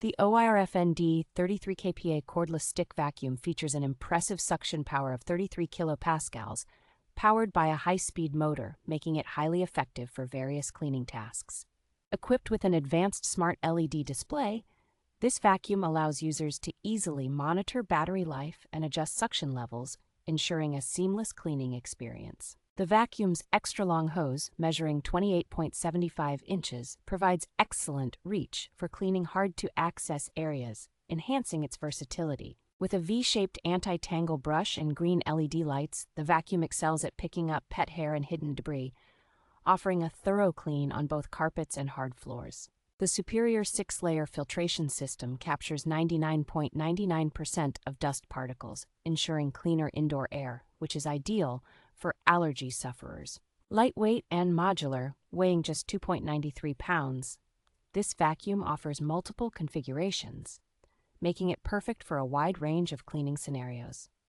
The OIRFND 33Kpa Cordless Stick Vacuum features an impressive suction power of 33 kilopascals, powered by a high-speed motor, making it highly effective for various cleaning tasks. Equipped with an advanced smart LED display, this vacuum allows users to easily monitor battery life and adjust suction levels, ensuring a seamless cleaning experience. The vacuum's extra-long hose, measuring 28.75 inches, provides excellent reach for cleaning hard-to-access areas, enhancing its versatility. With a V-shaped anti-tangle brush and green LED lights, the vacuum excels at picking up pet hair and hidden debris, offering a thorough clean on both carpets and hard floors. The superior 6-layer filtration system captures 99.99% of dust particles, ensuring cleaner indoor air, which is ideal for allergy sufferers. Lightweight and modular, weighing just 2.93 pounds, this vacuum offers multiple configurations, making it perfect for a wide range of cleaning scenarios.